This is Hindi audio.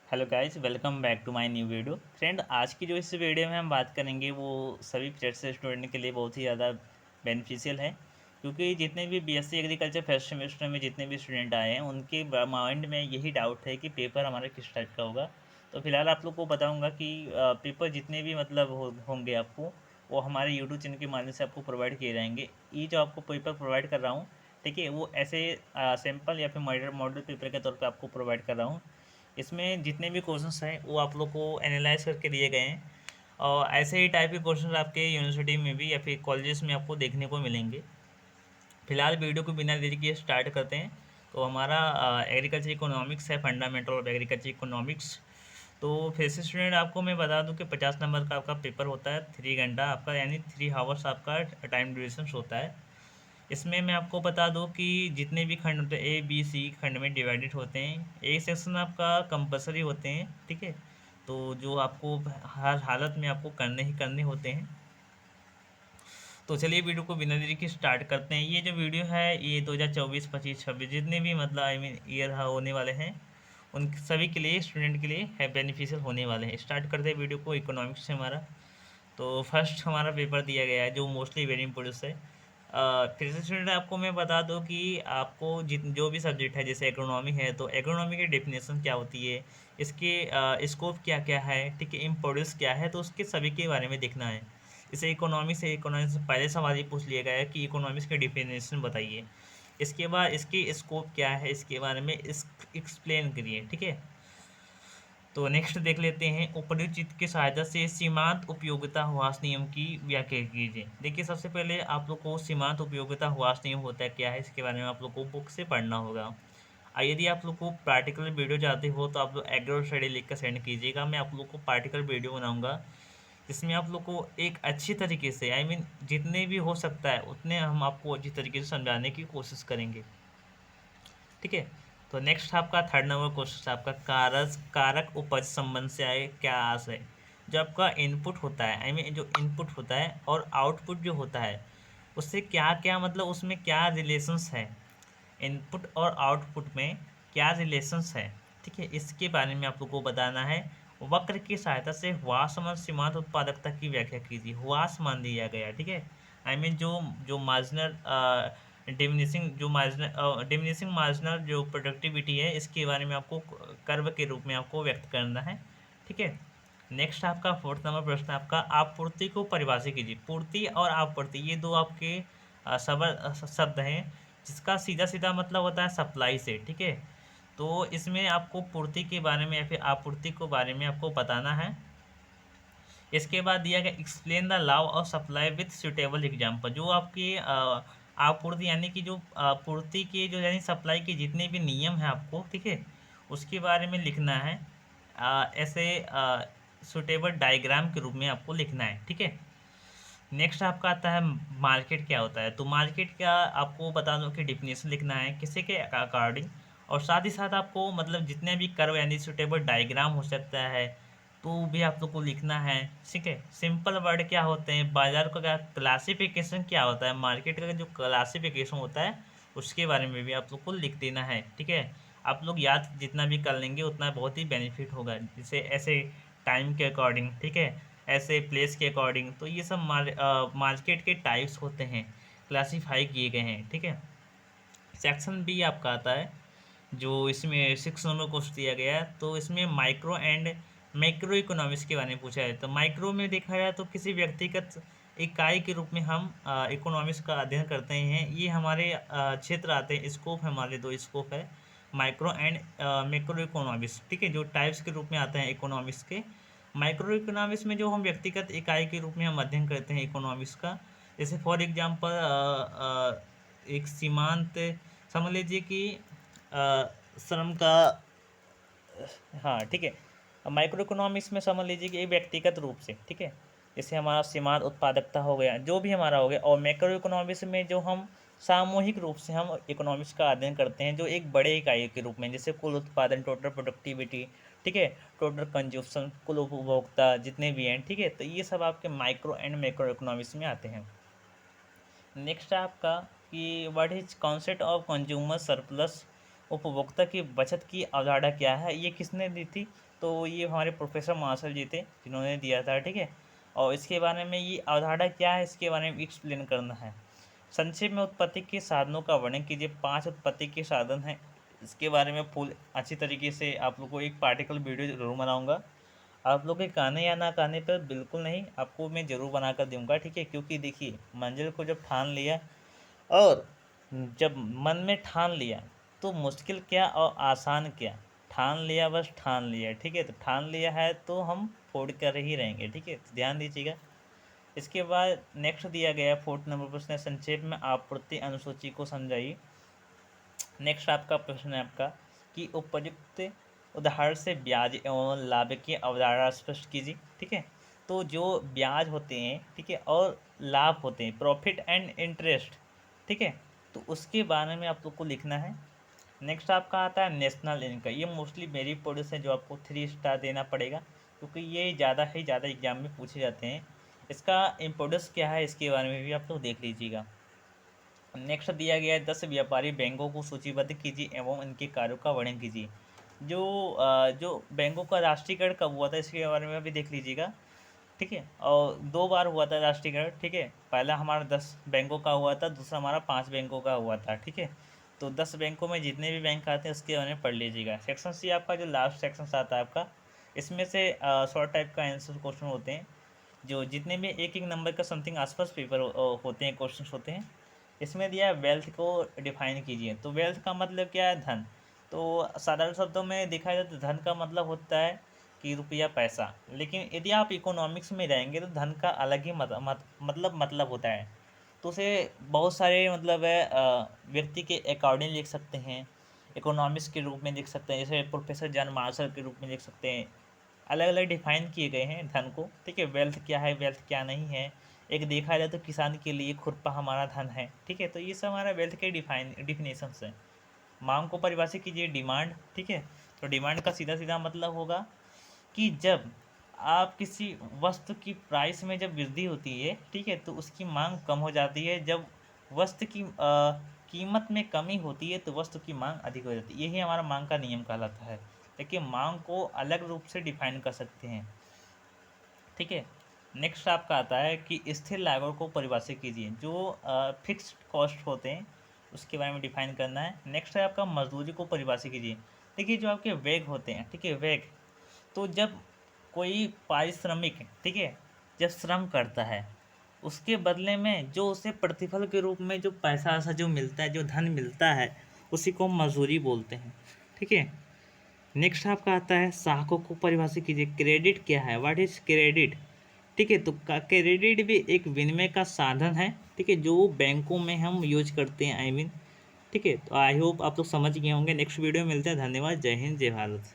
Hello guys, welcome back to my new video. Friend, आज की जो इस वीडियो में हम बात करेंगे वो सभी फ्रेशर स्टूडेंट के लिए बहुत ही ज़्यादा बेनिफिशियल है, क्योंकि जितने भी बीएससी एग्रीकल्चर फर्स्ट सेमेस्टर में जितने भी स्टूडेंट आए हैं उनके माइंड में यही डाउट है कि पेपर हमारा किस टाइप का होगा। तो फिलहाल आप लोग को बताऊँगा कि पेपर जितने भी मतलब होंगे आपको, वो हमारे यूट्यूब चैनल के माध्यम से आपको प्रोवाइड किए जाएंगे। ये जो आपको पेपर प्रोवाइड कर रहा हूँ, ठीक है, वो ऐसे सैम्पल या फिर मॉडल पेपर के तौर पे आपको प्रोवाइड कर रहा हूँ। इसमें जितने भी क्वेश्चंस हैं वो आप लोग को एनालाइज करके दिए गए हैं, और ऐसे ही टाइप के क्वेश्चंस आपके यूनिवर्सिटी में भी या फिर कॉलेजेस में आपको देखने को मिलेंगे। फिलहाल वीडियो को बिना देरी किए स्टार्ट करते हैं। तो हमारा एग्रीकल्चर इकोनॉमिक्स है, फंडामेंटल ऑफ एग्रीकल्चर इकोनॉमिक्स। तो फिर से स्टूडेंट आपको मैं बता दूं कि 50 नंबर का आपका पेपर होता है, 3 घंटा आपका, यानी 3 आवर्स आपका टाइम ड्यूरेशन होता है। इसमें मैं आपको बता दूं कि जितने भी खंड होते हैं, ए बी सी खंड में डिवाइडेड होते हैं। एक सेक्शन आपका कंपलसरी होते हैं, ठीक है, तो जो आपको हर हालत में आपको करने ही करने होते हैं। तो चलिए वीडियो को बिना देरी के स्टार्ट करते हैं। ये जो वीडियो है ये 2024, 25, 26 जितने भी मतलब ईयर होने वाले हैं उन सभी के लिए, स्टूडेंट के लिए है बेनिफिशियल होने वाले हैं। स्टार्ट करते हैं वीडियो को इकोनॉमिक्स से हमारा। तो फर्स्ट हमारा पेपर दिया गया है जो मोस्टली वेरी इंपॉर्टेंट है। फिर से स्टूडेंट आपको मैं बता दूं कि आपको जित जो भी सब्जेक्ट है, जैसे इकोनॉमी है तो इकोनॉमी की डेफिनेशन क्या होती है, इसके स्कोप क्या क्या है, ठीक है, इम्पोर्टेंस क्या है, तो उसके सभी के बारे में देखना है। इसे इकोनॉमिक्स से पहले सवाल ही पूछ लिया गया है कि इकोनॉमिक्स की डेफिनेशन बताइए। इसके बाद इसकी स्कोप क्या है, इसके बारे में इस एक्सप्लेन करिए, ठीक है। तो नेक्स्ट देख लेते हैं, ऊपरी चित्र की सहायता से सीमांत उपयोगिता ह्रास नियम की व्याख्या कीजिए। देखिए, सबसे पहले आप लोग को सीमांत उपयोगिता ह्रास नियम होता है क्या है, इसके बारे में आप लोग को बुक से पढ़ना होगा। यदि आप लोग को पार्टिकुलर वीडियो चाहते हो तो आप लोग एग्रो स्टडी लिख कर सेंड कीजिएगा। मैं आप लोग को पार्टिकुलर वीडियो बनाऊंगा जिसमें आप लोग को एक अच्छी तरीके से, जितने भी हो सकता है उतने हम आपको अच्छी तरीके से समझाने की कोशिश करेंगे, ठीक है। तो नेक्स्ट आपका 3 नंबर क्वेश्चन आपका कारक उपज संबंध से आए क्या आस है। जो आपका इनपुट होता है, जो इनपुट होता है और आउटपुट जो होता है, उससे क्या क्या मतलब उसमें क्या रिलेशंस है, इनपुट और आउटपुट में क्या रिलेशंस है, ठीक है, इसके बारे में आप लोग को बताना है। वक्र की सहायता से ह्रासमान सीमांत उत्पादकता की व्याख्या कीजिए। ह्रास मान दिया गया, ठीक है, जो जो मार्जिनल डिमिनिशिंग मार्जिनल जो प्रोडक्टिविटी है, इसके बारे में आपको कर्व के रूप में आपको व्यक्त करना है, ठीक है। नेक्स्ट आपका 4th नंबर प्रश्न आपका आपूर्ति को परिभाषित कीजिए। पूर्ति और आपूर्ति ये दो आपके शब्द हैं जिसका सीधा सीधा मतलब होता है सप्लाई से, ठीक है। तो इसमें आपको पूर्ति के बारे में या फिर आपूर्ति के बारे में आपको बताना है। इसके बाद दिया गया explain the law of supply with suitable example. जो आपकी आपूर्ति यानी कि जो पूर्ति के जो यानी सप्लाई के जितने भी नियम हैं आपको, ठीक है, उसके बारे में लिखना है। ऐसे सुटेबल डायग्राम के रूप में आपको लिखना है, ठीक है। नेक्स्ट आपका आता है मार्केट क्या होता है। तो मार्केट का आपको बता दो कि डिफिनेशन लिखना है किसी के अकॉर्डिंग, और साथ ही साथ आपको मतलब जितने भी कर्व यानी सुटेबल डायग्राम हो सकता है तो भी आप लोग को लिखना है, ठीक है। सिंपल वर्ड क्या होते हैं, बाजार का क्लासिफिकेशन क्या होता है, मार्केट का जो क्लासिफिकेशन होता है उसके बारे में भी आप लोग को लिख देना है, ठीक है। आप लोग याद जितना भी कर लेंगे उतना बहुत ही बेनिफिट होगा, जैसे ऐसे टाइम के अकॉर्डिंग, ठीक है, ऐसे प्लेस के अकॉर्डिंग। तो ये सब मार्केट के टाइप्स होते हैं, क्लासीफाई किए गए हैं, ठीक है। सेक्शन बी आपका आता है जो इसमें 6 नंबर क्वेश्चन दिया गया है। तो इसमें माइक्रो एंड मैक्रो इकोनॉमिक्स के बारे में पूछा है। तो माइक्रो में देखा जाए तो किसी व्यक्तिगत इकाई के रूप में हम इकोनॉमिक्स का अध्ययन करते हैं। ये हमारे क्षेत्र आते हैं, स्कोप है, हमारे 2 स्कोप है, माइक्रो एंड मैक्रो इकोनॉमिक्स, ठीक है, जो टाइप्स के रूप में आते हैं इकोनॉमिक्स के। माइक्रो इकोनॉमिक्स में जो हम व्यक्तिगत इकाई के रूप में हम अध्ययन करते हैं इकोनॉमिक्स का, जैसे फॉर एग्जांपल एक सीमांत, समझ लीजिए कि श्रम का, हाँ ठीक है, माइक्रो इकोनॉमिक्स में समझ लीजिए कि एक व्यक्तिगत रूप से, ठीक है, जैसे हमारा सीमांत उत्पादकता हो गया, जो भी हमारा हो गया। और मैक्रो इकोनॉमिक्स में जो हम सामूहिक रूप से हम इकोनॉमिक्स का अध्ययन करते हैं, जो एक बड़े इकाई के रूप में, जैसे कुल उत्पादन, टोटल प्रोडक्टिविटी, ठीक है, टोटल कंज्यूप्शन, कुल उपभोक्ता जितने भी हैं, ठीक है। तो ये सब आपके माइक्रो एंड मैक्रो इकोनॉमिक्स में आते हैं। नेक्स्ट आपका कि what is concept of consumer surplus उपभोक्ता की बचत की अवधारणा क्या है, ये किसने दी थी? तो ये हमारे प्रोफेसर मार्शल जी थे जिन्होंने दिया था, ठीक है। और इसके बारे में ये अवधारणा क्या है, इसके बारे में एक्सप्लेन करना है। संक्षेप में उत्पत्ति के साधनों का वर्णन कीजिए। 5 उत्पत्ति के साधन हैं, इसके बारे में फुल अच्छी तरीके से आप लोग को एक पार्टिकल वीडियो ज़रूर बनाऊँगा। आप लोग के कहने या ना कहने पर बिल्कुल नहीं, आपको मैं ज़रूर बना कर दूँगा, ठीक है। क्योंकि देखिए, मंज़िल को जब ठान लिया और जब मन में ठान लिया तो मुश्किल क्या और आसान क्या, ठान लिया बस ठान लिया, ठीक है। तो ठान लिया है तो हम फोड़ कर ही रहेंगे, ठीक है। तो ध्यान दीजिएगा। इसके बाद नेक्स्ट दिया गया 4 नंबर प्रश्न है, संक्षेप में आपूर्ति अनुसूची को समझाइए। नेक्स्ट आपका प्रश्न है आपका कि उपयुक्त उदाहरण से ब्याज एवं लाभ की अवधारणा स्पष्ट कीजिए, ठीक है। तो जो ब्याज होते हैं, ठीक है, और लाभ होते हैं, प्रॉफिट एंड इंटरेस्ट, ठीक है, तो उसके बारे में आप लोग को लिखना है। नेक्स्ट आपका आता है नेशनल इनकम। ये मोस्टली मेरी प्रोड्यूस है जो आपको 3 स्टार देना पड़ेगा, क्योंकि ये ज़्यादा ही ज़्यादा एग्जाम में पूछे जाते हैं। इसका इम्पोर्टेंस क्या है, इसके बारे में भी आप लोग देख लीजिएगा। नेक्स्ट दिया गया है 10 व्यापारी बैंकों को सूचीबद्ध कीजिए एवं इनके कार्यों का वर्णन कीजिए। जो बैंकों का राष्ट्रीयकरण कब हुआ था, इसके बारे में भी देख लीजिएगा, ठीक है। और 2 बार हुआ था राष्ट्रीयकरण, ठीक है। पहला हमारा 10 बैंकों का हुआ था, दूसरा हमारा 5 बैंकों का हुआ था, ठीक है। तो 10 बैंकों में जितने भी बैंक आते हैं उसके बारे में पढ़ लीजिएगा। सेक्शन सी आपका जो लास्ट सेक्शन आता है आपका, इसमें से शॉर्ट टाइप का आंसर क्वेश्चन होते हैं, जो जितने भी एक एक नंबर का समथिंग आसपास पेपर होते हैं, क्वेश्चन होते हैं। इसमें दिया वेल्थ को डिफाइन कीजिए। तो वेल्थ का मतलब क्या है, धन। तो साधारण शब्दों में देखा जाए तो धन का मतलब होता है कि रुपया पैसा। लेकिन यदि आप इकोनॉमिक्स में रहेंगे तो धन का अलग ही मतलब होता है। तो उसे बहुत सारे मतलब है व्यक्ति के अकॉर्डिंग लिख सकते हैं, इकोनॉमिक्स के रूप में लिख सकते हैं, जैसे प्रोफेसर जॉन मार्शल के रूप में लिख सकते हैं। अलग अलग डिफाइन किए गए हैं धन को, ठीक है। वेल्थ क्या है, वेल्थ क्या नहीं है। एक देखा जाए तो किसान के लिए खुरपा हमारा धन है, ठीक है। तो ये सब हमारा वेल्थ के डिफिनेशंस है। मांग को परिभाषित कीजिए, डिमांड, ठीक है। तो डिमांड का सीधा सीधा मतलब होगा कि जब आप किसी वस्तु की प्राइस में जब वृद्धि होती है, ठीक है, तो उसकी मांग कम हो जाती है। जब वस्तु की कीमत में कमी होती है तो वस्तु की मांग अधिक हो जाती है। यही हमारा मांग का नियम कहलाता है। देखिए, मांग को अलग रूप से डिफाइन कर सकते हैं, ठीक है। नेक्स्ट आपका आता है कि स्थिर लागत को परिभाषित कीजिए। जो फिक्स्ड कॉस्ट होते हैं उसके बारे में डिफाइन करना है। नेक्स्ट है आपका मजदूरी को परिभाषित कीजिए। देखिए, जो आपके वेग होते हैं, ठीक है, वेग, तो जब कोई पारिश्रमिक, ठीक है, जब श्रम करता है उसके बदले में जो उसे प्रतिफल के रूप में जो पैसा ऐसा जो मिलता है, जो धन मिलता है, उसी को मजदूरी बोलते हैं, ठीक है। नेक्स्ट आपका आता है साखों को परिभाषित कीजिए। क्रेडिट क्या है, व्हाट इज क्रेडिट, ठीक है। तो क्रेडिट भी एक विनिमय का साधन है, ठीक है, जो बैंकों में हम यूज करते हैं, आई मीन, ठीक है। तो आई होप आप लोग समझ गए होंगे। नेक्स्ट वीडियो में मिलते हैं। धन्यवाद। जय हिंद, जय भारत।